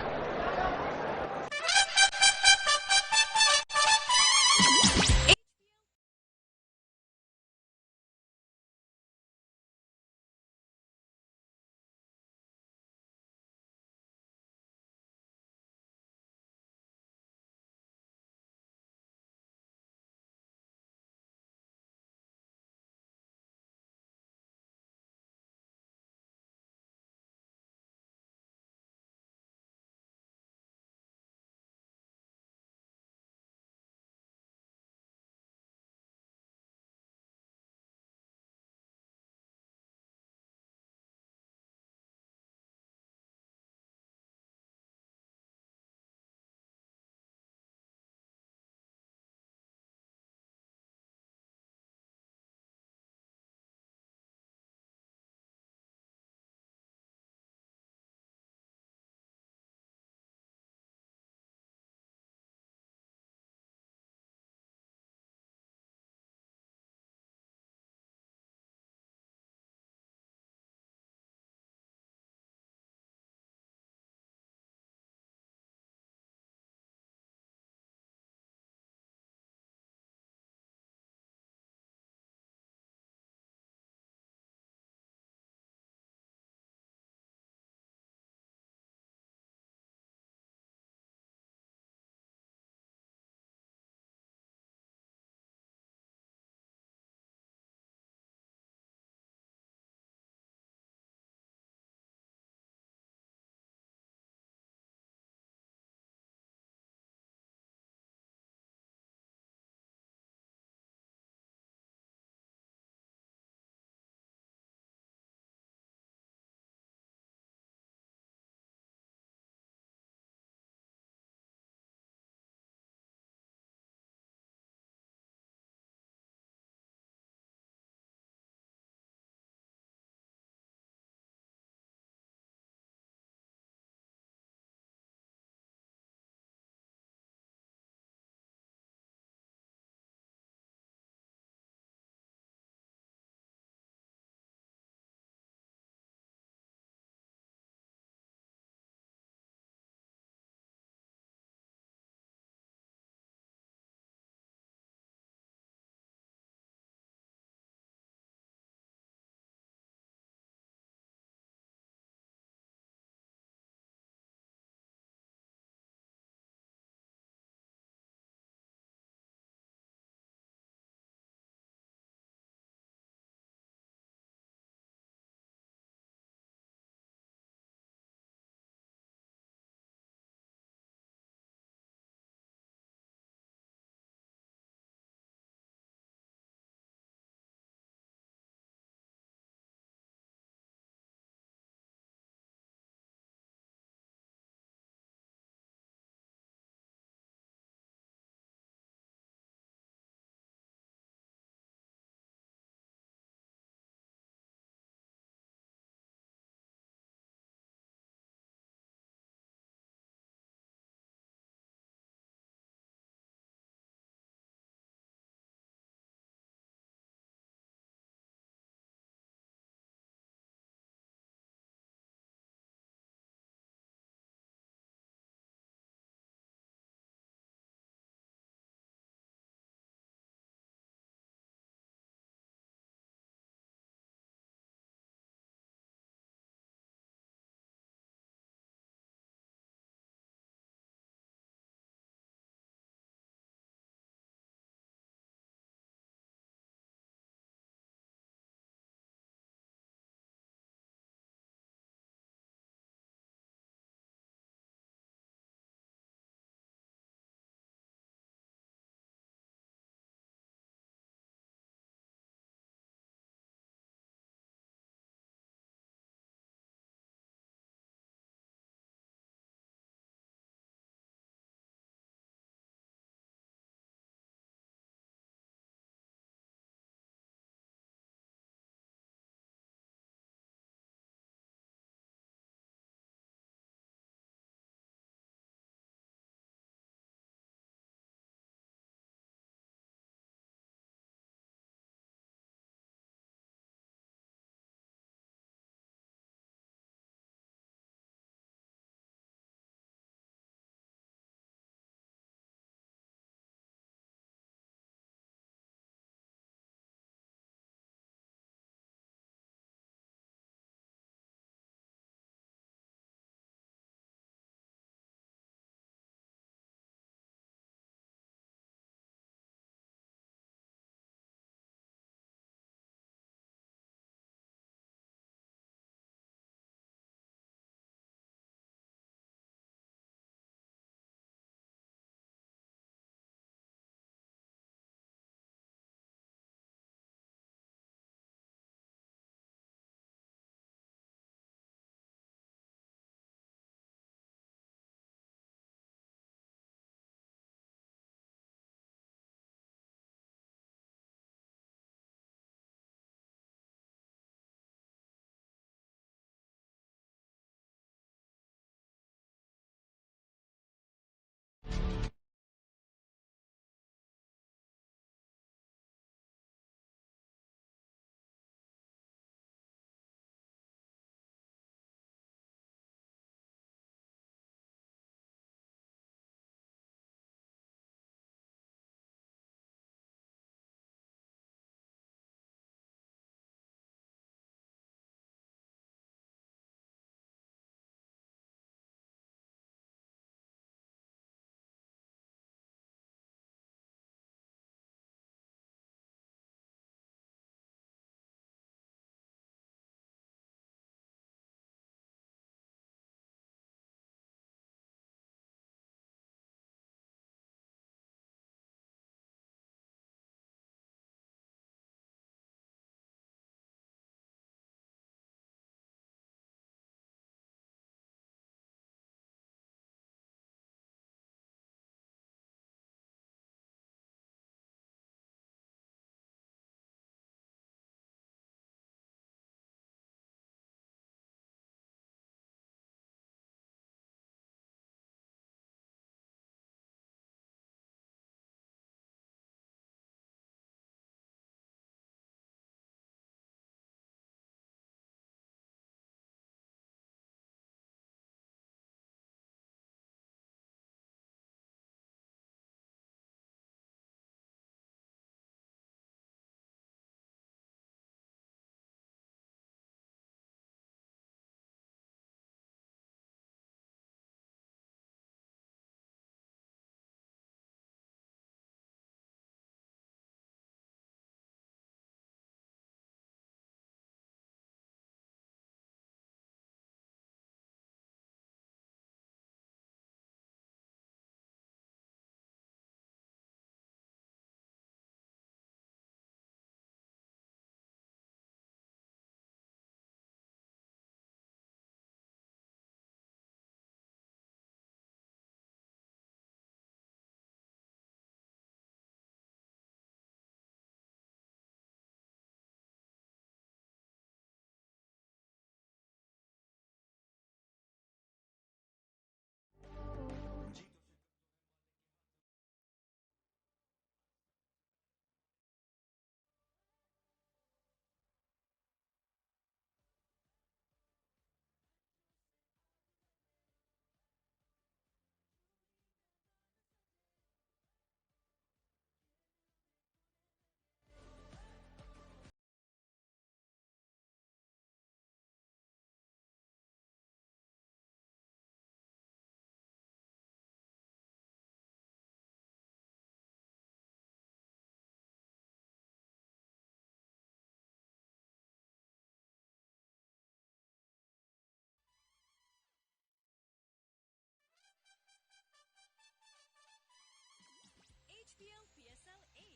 HPL PSL 8.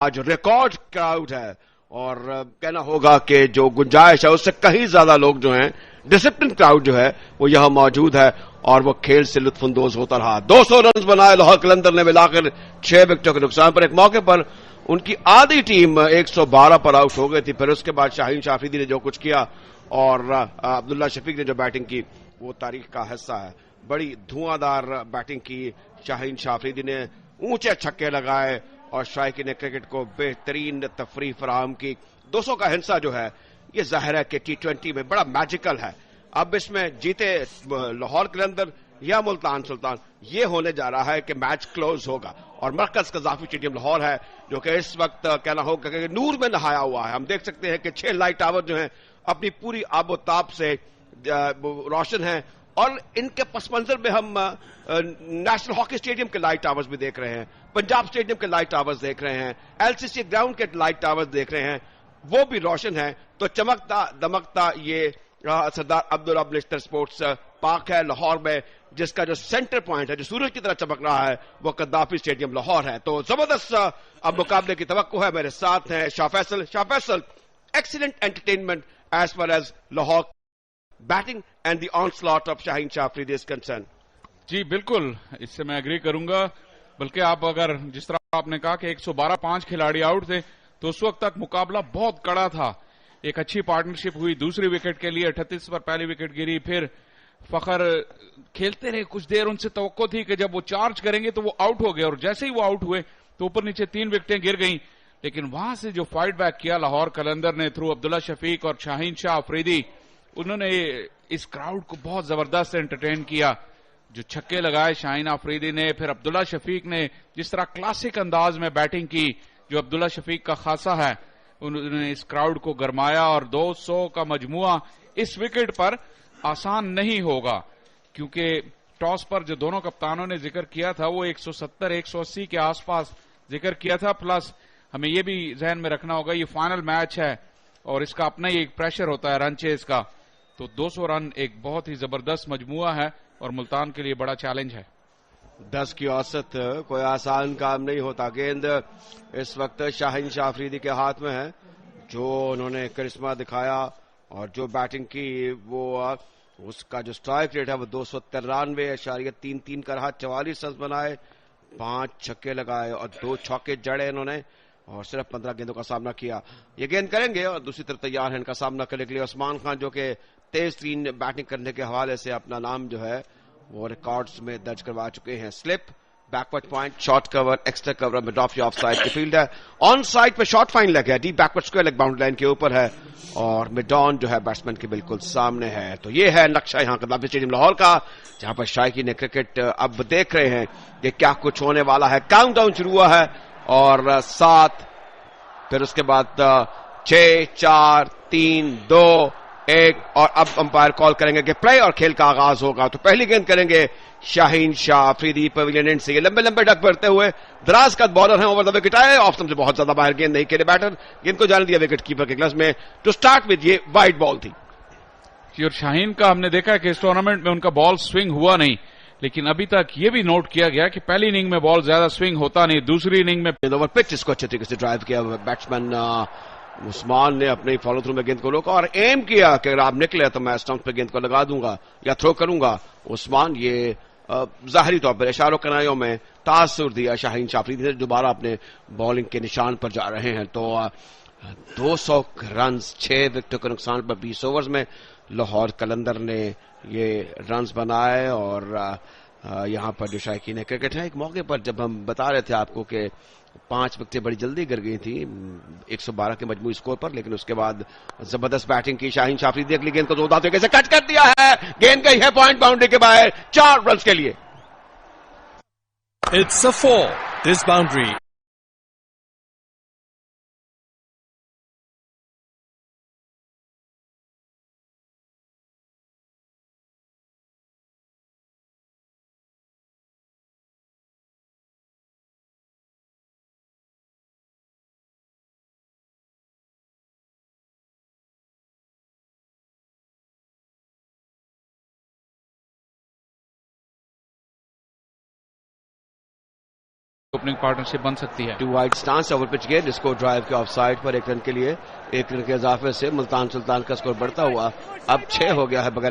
आज रिकॉर्ड क्राउड है और कहना होगा कि जो गुंजाइश है उससे कहीं ज्यादा लोग जो हैं, डिसिप्लिन क्राउड जो है वो यहां मौजूद है और वो खेल से लुत्फानंदोज होता रहा। 200 रन बनाए लाहौर कलंदर ने मिलाकर 6 विकेटों के नुकसान पर। एक मौके पर उनकी आधी टीम 112 पर आउट हो गई थी, फिर उसके बाद शाहीन शाह अफरीदी ने जो कुछ किया और अब्दुल्ला शफीक ने जो बैटिंग की वो तारीख का हिस्सा है। बड़ी धुआंधार बैटिंग की शाहीन शाह अफरीदी ने, ऊंचे छक्के लगाए और शायकी ने क्रिकेट को बेहतरीन तफरीह फराहम की। 200 का हिस्सा जो है ये जाहिर है कि T20 में बड़ा मैजिकल है। अब इसमें जीते लाहौर कलंदर या मुल्तान सुल्तान, ये होने जा रहा है कि मैच क्लोज होगा और मरकज कज़ाफी स्टेडियम लाहौर है जो कि इस वक्त कहना होगा कि नूर में नहाया हुआ है। हम देख सकते हैं कि 6 लाइट टावर जो हैं अपनी पूरी आबोताब से रोशन हैं और इनके पस मंजर में हम नेशनल हॉकी स्टेडियम के लाइट टावर्स भी देख रहे हैं, पंजाब स्टेडियम के लाइट टावर्स देख रहे हैं, LCC ग्राउंड के लाइट टावर्स देख रहे हैं, वो भी रोशन है। तो चमकता दमकता ये सरदार अब्दुल रब निश्तर स्पोर्ट्स पार्क है लाहौर में, जिसका जो सेंटर पॉइंट है, जो सूरज की तरह चमक रहा है, वो कद्दाफी स्टेडियम लाहौर है। तो जबरदस्त अब मुकाबले की तवक्को है। मेरे साथ हैं Shah Faisal. Shah Faisal, excellent entertainment as far as Lahore batting and the onslaught of Shaheen Shah Afridi is concern. जी बिल्कुल, इससे मैं एग्री करूंगा। बल्कि आप अगर जिस तरह आपने कहा कि 112 5 खिलाड़ी आउट थे, तो उस वक्त तक मुकाबला बहुत कड़ा था। एक अच्छी पार्टनरशिप हुई दूसरी विकेट के लिए, 38 पर पहली विकेट गिरी, फिर फखर खेलते रहे कुछ देर। उनसे तवक्को थी कि जब वो चार्ज करेंगे तो वो आउट हो गए और जैसे ही वो आउट हुए तो ऊपर नीचे 3 विकेटें गिर गईं। लेकिन वहां से जो फाइट बैक किया लाहौर कलंदर ने थ्रू अब्दुल्ला शफीक और शाहीन शाह अफरीदी, उन्होंने इस क्राउड को बहुत जबरदस्त एंटरटेन किया। जो छक्के लगाए शाहीन अफरीदी ने, फिर अब्दुल्ला शफीक ने जिस तरह क्लासिक अंदाज में बैटिंग की जो अब्दुल्ला शफीक का खासा है, उन्होंने इस क्राउड को गरमाया। और 200 का मजमुआ इस विकेट पर आसान नहीं होगा, क्योंकि टॉस पर जो दोनों कप्तानों ने जिक्र किया था वो 170-180 के आसपास जिक्र किया था। प्लस हमें ये भी जहन में रखना होगा ये फाइनल मैच है और इसका अपना ही एक प्रेशर होता है रन चेज का। तो 200 रन एक बहुत ही जबरदस्त मजमुआ है और मुल्तान के लिए बड़ा चैलेंज है। 10 की औसत कोई आसान काम नहीं होता। गेंद इस वक्त शाहीन शाह अफरीदी के हाथ में है। जो उन्होंने करिश्मा दिखाया और जो बैटिंग की, वो उसका जो स्ट्राइक रेट है वो 293.33 का रहा। 44 रन बनाए, 5 छक्के लगाए और 2 चौके जड़े इन्होंने और सिर्फ 15 गेंदों का सामना किया। ये गेंद करेंगे और दूसरी तरफ तैयार है इनका सामना करने के लिए उस्मान खान, जो कि तेज तीन बैटिंग करने के हवाले से अपना नाम जो है वो रिकॉर्ड्स में दर्ज करवा चुके हैं। Slip, backward point, short cover, extra cover, mid of of side की फील्ड है। ऑन साइड पे शॉर्ट फाइन लग है, deep backward square leg boundary line के ऊपर है और मिड ऑन जो है बैट्समैन के बिल्कुल सामने है। तो ये है नक्शा यहाँ कदाफी स्टेडियम लाहौर का, जहां पर शायकी ने क्रिकेट अब देख रहे हैं कि क्या कुछ होने वाला है। काउंटडाउन शुरू हुआ है और 7, फिर उसके बाद 6, 4, 3, 2, 1 और अब अंपायर कॉल करेंगे कि प्ले और खेल का आगाज होगा। तो पहली गेंद करेंगे शाहीन शाह अफरीदी पवेलियन एंड से। ये लंबे लंबे डक भरते हुए दराज का बॉलर है, ओवर द विकेट आए, ऑफ स्टंप से बहुत ज्यादा बाहर गेंद नहीं खेले बैटर, गेंद को जाने दिया विकेट कीपर के ग्लव्स में। टू स्टार्ट विद ये वाइड बॉल थी। और शाहीन का हमने देखा कि इस टूर्नामेंट में उनका बॉल स्विंग हुआ नहीं, लेकिन अभी तक ये भी नोट किया गया कि पहली इनिंग में बॉल ज्यादा स्विंग होता नहीं, दूसरी इनिंग में ओवर पिच इसको अच्छे तरीके से ड्राइव किया। बैट्समैन उस्मान ने अपने फॉलो थ्रू में गेंद को रोका और एम किया कि अगर आप निकले तो मैं स्टंप पे गेंद को लगा दूंगा या थ्रो करूंगा। उस्मान ये जाहिरी तौर पर इशारों कनाइयों में तासुर दिया शाहीन शाह अफरीदी, दोबारा अपने बॉलिंग के निशान पर जा रहे हैं। तो 200 रन 6 विकेटों के नुकसान पर 20 ओवर्स में लाहौर कलंदर ने ये रन्स बनाए और यहां पर जो शायकीन क्रिकेट है, एक मौके पर जब हम बता रहे थे आपको कि 5 विकेटें बड़ी जल्दी गिर गई थी 112 के मजमूई स्कोर पर, लेकिन उसके बाद जबरदस्त बैटिंग की शाहीन शाह अफरीदी। अगली गेंद को जोरदार तरीके से कट कर दिया है, गेंद गई है पॉइंट बाउंड्री के बाहर 4 रन के लिए। It's a 4. This boundary. Opening partnership बन सकती है। 2 वाइड स्टांस ओवर पिच गेंद, इसको ड्राइव के ऑफ साइड पर 1 रन के लिए, 1 रन के इजाफे से मुल्तान सुल्तान का स्कोर बढ़ता हुआ अब 6 हो गया है बगैर